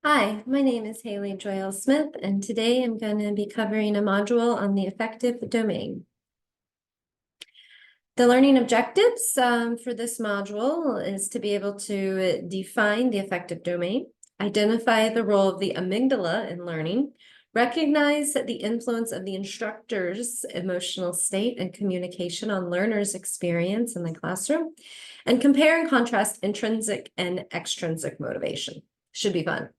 Hi, my name is Haley Joyle Smith, and today I'm going to be covering a module on the affective domain. The learning objectives for this module is to be able to define the affective domain, identify the role of the amygdala in learning, recognize the influence of the instructor's emotional state and communication on learners' experience in the classroom, and compare and contrast intrinsic and extrinsic motivation. Should be fun.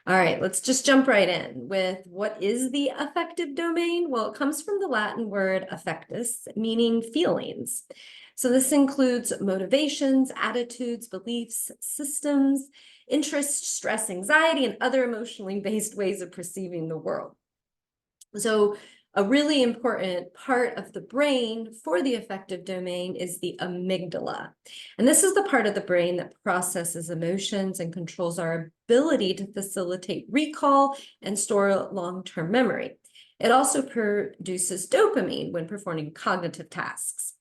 All right, let's just jump right in with what is the affective domain? Well, it comes from the Latin word affectus, meaning feelings. So this includes motivations, attitudes, beliefs, systems, interest, stress, anxiety, and other emotionally based ways of perceiving the world. So a really important part of the brain for the affective domain is the amygdala. And this is the part of the brain that processes emotions and controls our ability to facilitate recall and store long-term memory. It also produces dopamine when performing cognitive tasks.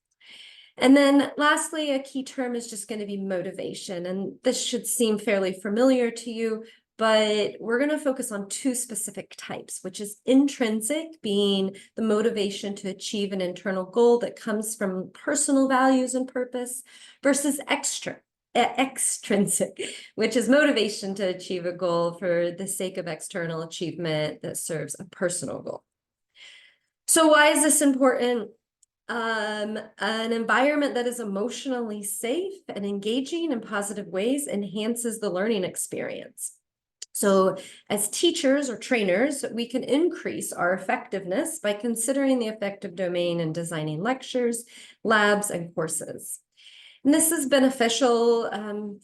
And then lastly, a key term is just going to be motivation. And this should seem fairly familiar to you, but we're going to focus on two specific types, which is intrinsic, being the motivation to achieve an internal goal that comes from personal values and purpose, versus extrinsic, which is motivation to achieve a goal for the sake of external achievement that serves a personal goal. So why is this important? An environment that is emotionally safe and engaging in positive ways enhances the learning experience. So as teachers or trainers, we can increase our effectiveness by considering the affective domain and designing lectures, labs, and courses. And this is beneficial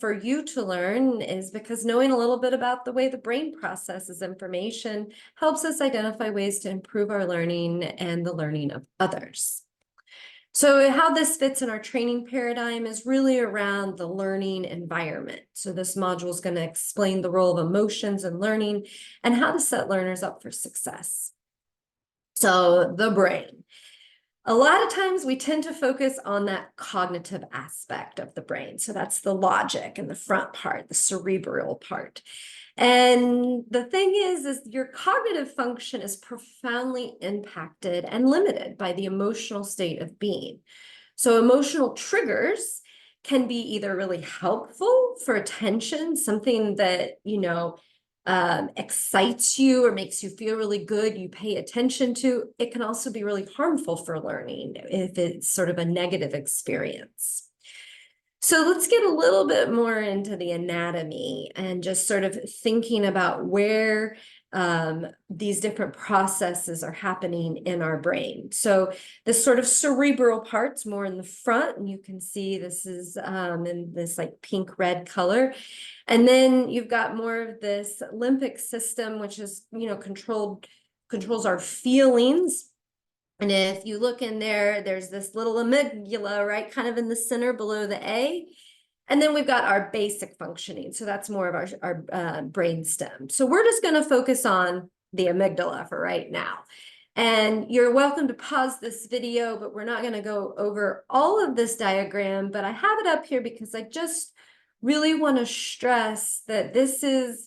for you to learn is because knowing a little bit about the way the brain processes information helps us identify ways to improve our learning and the learning of others. So how this fits in our training paradigm is really around the learning environment. So this module is going to explain the role of emotions in learning and how to set learners up for success. So the brain. A lot of times we tend to focus on that cognitive aspect of the brain. So that's the logic and the front part, the cerebral part. And the thing is your cognitive function is profoundly impacted and limited by the emotional state of being. So emotional triggers can be either really helpful for attention, something that, excites you or makes you feel really good, you pay attention to. It can also be really harmful for learning if it's sort of a negative experience. So let's get a little bit more into the anatomy and just sort of thinking about where these different processes are happening in our brain. So this sort of cerebral part's more in the front, and you can see this is in this like pink red color. And then you've got more of this limbic system, which is, controls our feelings. And if you look in there, there's this little amygdala, right, kind of in the center below the A. And then we've got our basic functioning. So that's more of our brain stem. So we're just going to focus on the amygdala for right now. And you're welcome to pause this video, but we're not going to go over all of this diagram. But I have it up here because I just really want to stress that this is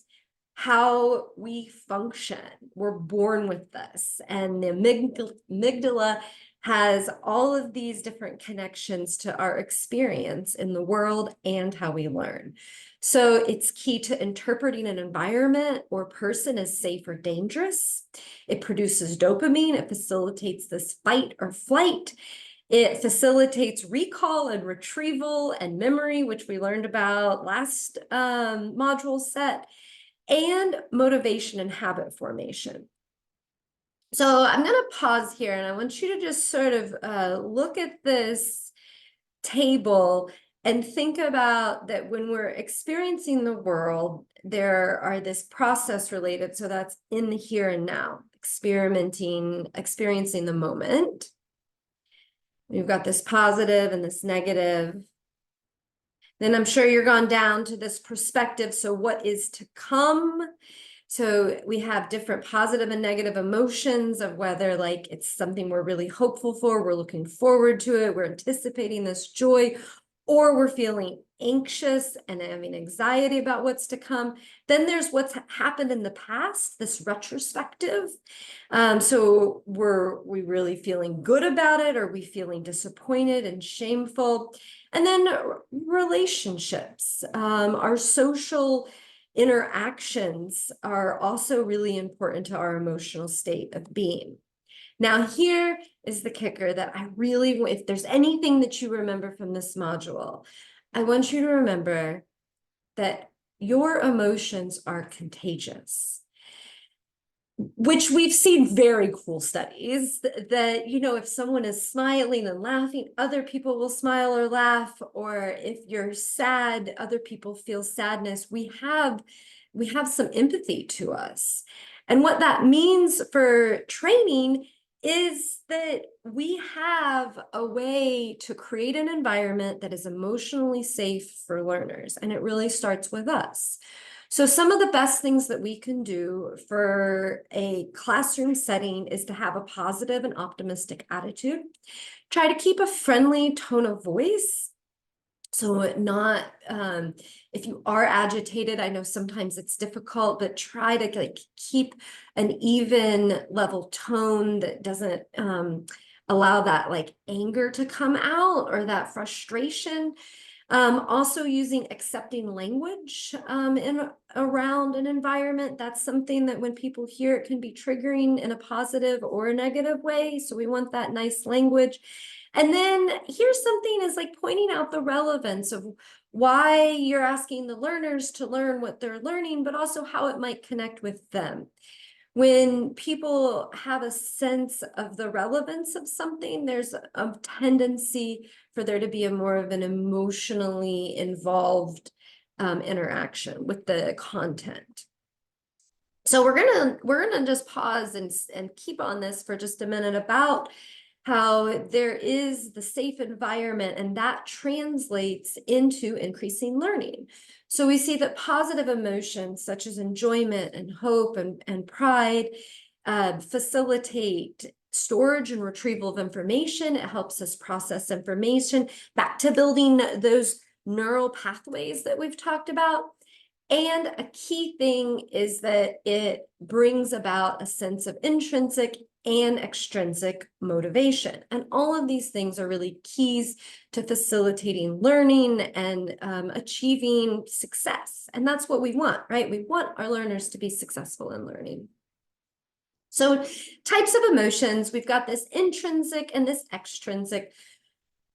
how we function. We're born with this. And the amygdala has all of these different connections to our experience in the world and how we learn. So it's key to interpreting an environment or person as safe or dangerous. It produces dopamine. It facilitates this fight or flight. It facilitates recall and retrieval and memory, which we learned about last module set, and motivation and habit formation. So I'm going to pause here and I want you to just sort of look at this table and think about that when we're experiencing the world, there are this process related. So that's in the here and now, experiencing the moment. You've got this positive and this negative. Then I'm sure you're gone down to this perspective. So what is to come? So we have different positive and negative emotions of whether like it's something we're really hopeful for, we're looking forward to it, we're anticipating this joy, or we're feeling anxious and having anxiety about what's to come. Then there's what's happened in the past, this retrospective. So were we really feeling good about it? Or are we feeling disappointed and shameful? And then relationships, our social interactions are also really important to our emotional state of being. Now, here is the kicker that I really, if there's anything that you remember from this module, I want you to remember that your emotions are contagious, which we've seen very cool studies that, you know, if someone is smiling and laughing, other people will smile or laugh, or if you're sad, other people feel sadness. We have some empathy to us. And what that means for training is that we have a way to create an environment that is emotionally safe for learners, and it really starts with us. So some of the best things that we can do for a classroom setting is to have a positive and optimistic attitude. Try to keep a friendly tone of voice. So not, if you are agitated, I know sometimes it's difficult, but try to like keep an even level tone that doesn't allow that like anger to come out or that frustration. Also using accepting language in around an environment. That's something that when people hear it can be triggering in a positive or a negative way. So we want that nice language. And then here's something is like pointing out the relevance of why you're asking the learners to learn what they're learning, but also how it might connect with them. When people have a sense of the relevance of something, there's a tendency for there to be a more of an emotionally involved interaction with the content. So we're gonna just pause and keep on this for just a minute about how there is the safe environment, and that translates into increasing learning. So we see that positive emotions such as enjoyment and hope and pride facilitate storage and retrieval of information. It helps us process information, back to building those neural pathways that we've talked about. And a key thing is that it brings about a sense of intrinsic and extrinsic motivation. And all of these things are really keys to facilitating learning and achieving success. And that's what we want, right? We want our learners to be successful in learning. So types of emotions, we've got this intrinsic and this extrinsic.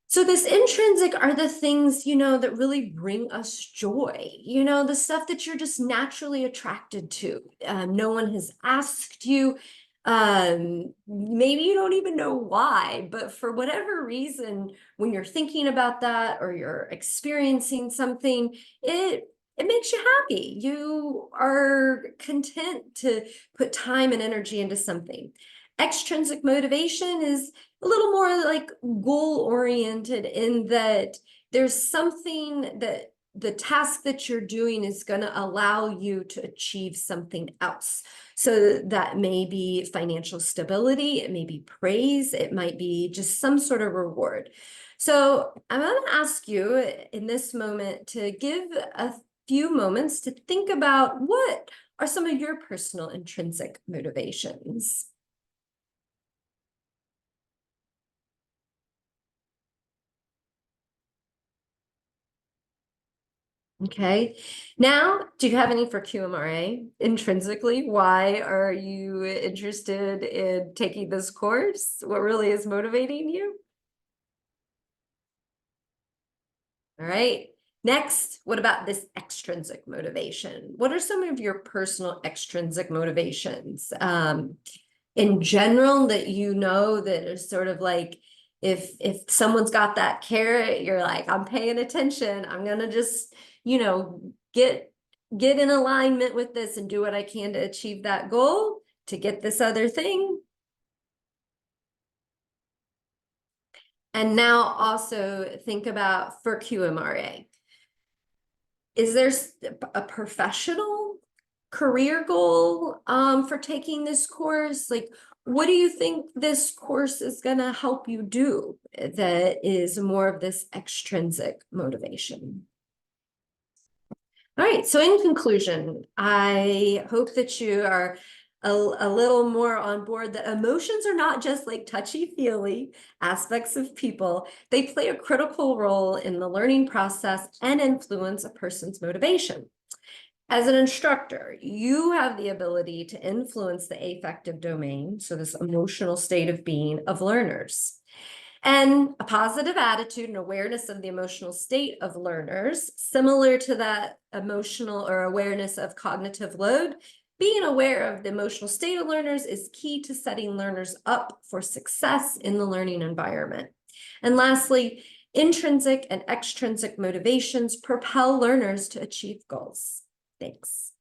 So this intrinsic are the things, you know, that really bring us joy, you know, the stuff that you're just naturally attracted to. No one has asked you. Maybe you don't even know why, but for whatever reason, when you're thinking about that or you're experiencing something, it makes you happy. You are content to put time and energy into something. Extrinsic motivation is a little more like goal oriented in that there's something that the task that you're doing is going to allow you to achieve something else. So that may be financial stability, it may be praise, it might be just some sort of reward. So I'm going to ask you in this moment to give a few moments to think about what are some of your personal intrinsic motivations. Okay. Now, do you have any for QMRA intrinsically? Why are you interested in taking this course? What really is motivating you? All right. Next, what about this extrinsic motivation? What are some of your personal extrinsic motivations? In general, that you know that is sort of like if someone's got that carrot, you're like, I'm paying attention. I'm gonna just, you know, get in alignment with this and do what I can to achieve that goal to get this other thing. And now also think about for QMRA. Is there a professional career goal for taking this course? Like, what do you think this course is going to help you do that is more of this extrinsic motivation? All right, so in conclusion, I hope that you are a little more on board that emotions are not just like touchy-feely aspects of people. They play a critical role in the learning process and influence a person's motivation. As an instructor, you have the ability to influence the affective domain, so this emotional state of being of learners. And a positive attitude and awareness of the emotional state of learners, similar to that emotional or awareness of cognitive load, being aware of the emotional state of learners is key to setting learners up for success in the learning environment. And lastly, intrinsic and extrinsic motivations propel learners to achieve goals. Thanks.